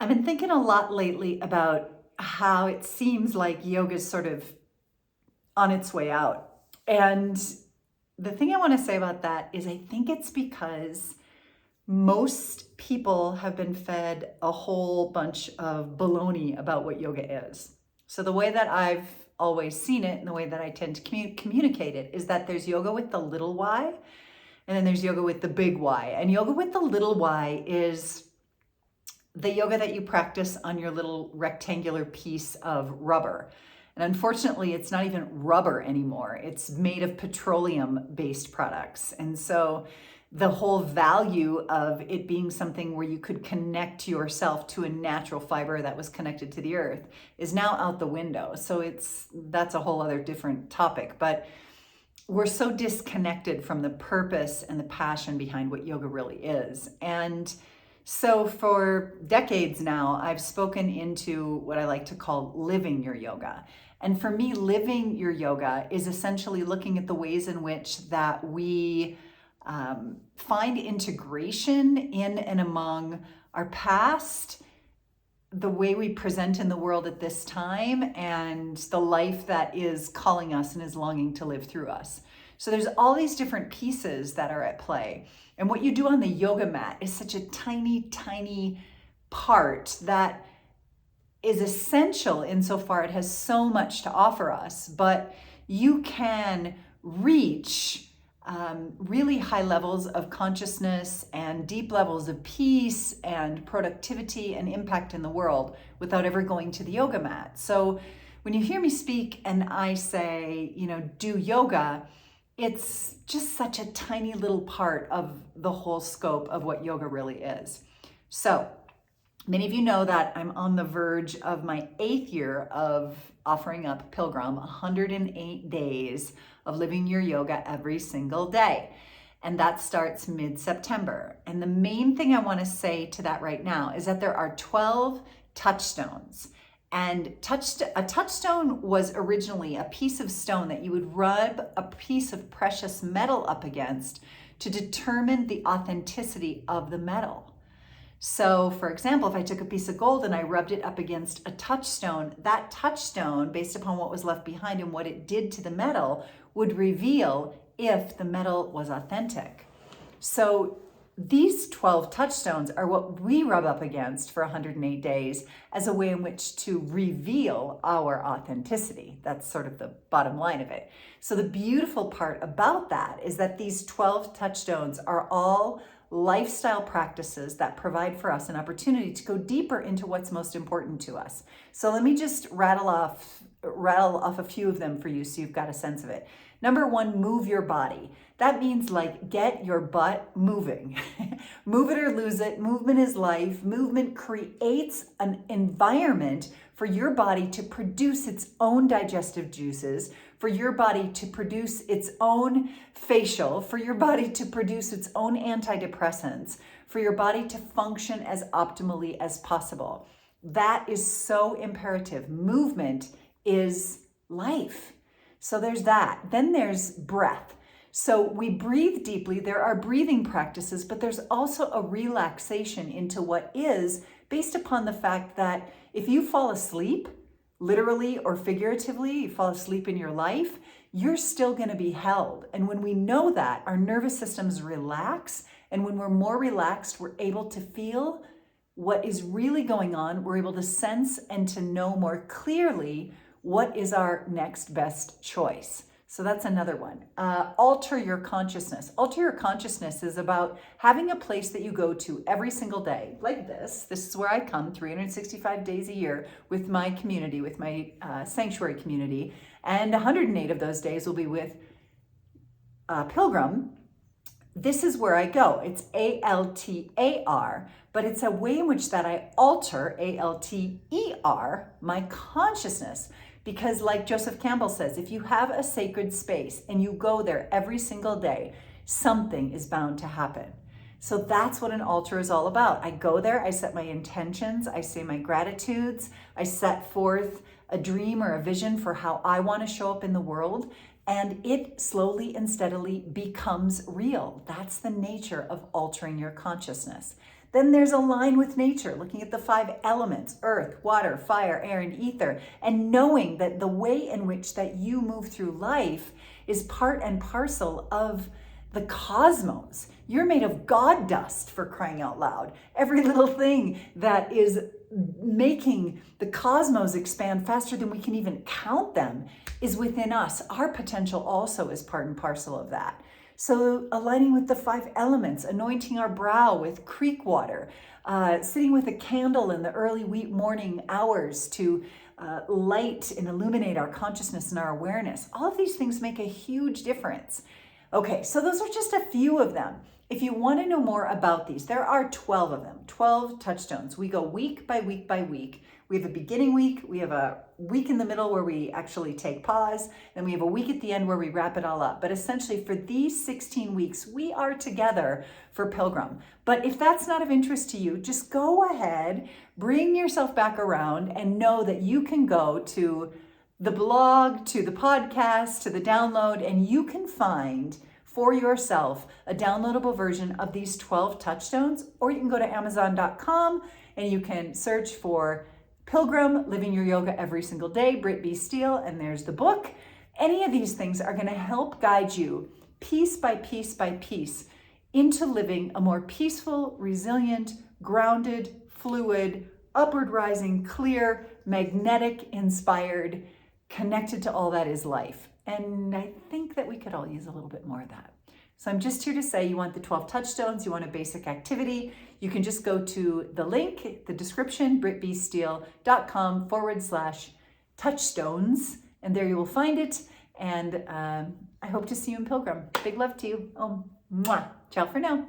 I've been thinking a lot lately about how it seems like yoga's sort of on its way out. And the thing I want to say about that is I think it's because most people have been fed a whole bunch of baloney about what yoga is. So the way that I've always seen it and the way that I tend to communicate it is that there's yoga with the little y, and then there's yoga with the big Y. And yoga with the little y is the yoga that you practice on your little rectangular piece of rubber. And unfortunately, it's not even rubber anymore. It's made of petroleum-based products. And so the whole value of it being something where you could connect yourself to a natural fiber that was connected to the earth is now out the window. So that's a whole other different topic. But we're so disconnected from the purpose and the passion behind what yoga really is. And so for decades now, I've spoken into what I like to call living your yoga. And for me, living your yoga is essentially looking at the ways in which that we find integration in and among our past, the way we present in the world at this time, and the life that is calling us and is longing to live through us. So there's all these different pieces that are at play. And what you do on the yoga mat is such a tiny, tiny part that is essential insofar it has so much to offer us. But you can reach really high levels of consciousness and deep levels of peace and productivity and impact in the world without ever going to the yoga mat. So when you hear me speak and I say, do yoga, it's just such a tiny little part of the whole scope of what yoga really is. So many of you know that I'm on the verge of my 8th year of offering up Pilgrim, 108 days of living your yoga every single day. And that starts mid-September. And the main thing I want to say to that right now is that there are 12 touchstones. And a touchstone was originally a piece of stone that you would rub a piece of precious metal up against to determine the authenticity of the metal. So for example, if I took a piece of gold and I rubbed it up against a touchstone, that touchstone, based upon what was left behind and what it did to the metal, would reveal if the metal was authentic. So these 12 touchstones are what we rub up against for 108 days as a way in which to reveal our authenticity. That's sort of the bottom line of it. So the beautiful part about that is that these 12 touchstones are all lifestyle practices that provide for us an opportunity to go deeper into what's most important to us. So let me just rattle off a few of them for you so you've got a sense of it. Number 1, move your body. That means get your butt moving. Move it or lose it. Movement is life. Movement creates an environment for your body to produce its own digestive juices, for your body to produce its own facial, for your body to produce its own antidepressants, for your body to function as optimally as possible. That is so imperative. Movement is life. So there's that. Then there's breath. So we breathe deeply. There are breathing practices, but there's also a relaxation into what is based upon the fact that if you fall asleep, literally or figuratively, you fall asleep in your life, you're still going to be held. And when we know that, our nervous systems relax. And when we're more relaxed, we're able to feel what is really going on. We're able to sense and to know more clearly what is our next best choice. So that's another one. Alter your consciousness. Alter your consciousness is about having a place that you go to every single day, like this. This is where I come 365 days a year with my community, with my sanctuary community. And 108 of those days will be with Pilgrim. This is where I go. It's ALTAR, but it's a way in which that I alter, ALTER, my consciousness. Because like Joseph Campbell says, if you have a sacred space and you go there every single day, something is bound to happen. So that's what an altar is all about. I go there, I set my intentions, I say my gratitudes, I set forth a dream or a vision for how I want to show up in the world, and it slowly and steadily becomes real. That's the nature of altering your consciousness. Then there's align with nature, looking at the 5 elements, earth, water, fire, air, and ether, and knowing that the way in which that you move through life is part and parcel of the cosmos. You're made of God dust, for crying out loud. Every little thing that is making the cosmos expand faster than we can even count them is within us. Our potential also is part and parcel of that. So aligning with the 5 elements, anointing our brow with creek water, sitting with a candle in the early morning hours to light and illuminate our consciousness and our awareness. All of these things make a huge difference. Okay, so those are just a few of them. If you want to know more about these, there are 12 of them, 12 touchstones. We go week by week by week. We have a beginning week, we have a week in the middle where we actually take pause, and we have a week at the end where we wrap it all up. But essentially for these 16 weeks, we are together for Pilgrim. But if that's not of interest to you, just go ahead, bring yourself back around, and know that you can go to the blog, to the podcast, to the download, and you can find for yourself a downloadable version of these 12 touchstones, or you can go to Amazon.com and you can search for Pilgrim, Living Your Yoga Every Single Day, Britt B. Steele, and there's the book. Any of these things are going to help guide you piece by piece by piece into living a more peaceful, resilient, grounded, fluid, upward rising, clear, magnetic, inspired, connected to all that is life. And I think that we could all use a little bit more of that. So I'm just here to say, you want the 12 touchstones, you want a basic activity, you can just go to the link, the description, brittbsteele.com/touchstones, and there you will find it. And I hope to see you in Pilgrim. Big love to you. Oh, mwah. Ciao for now.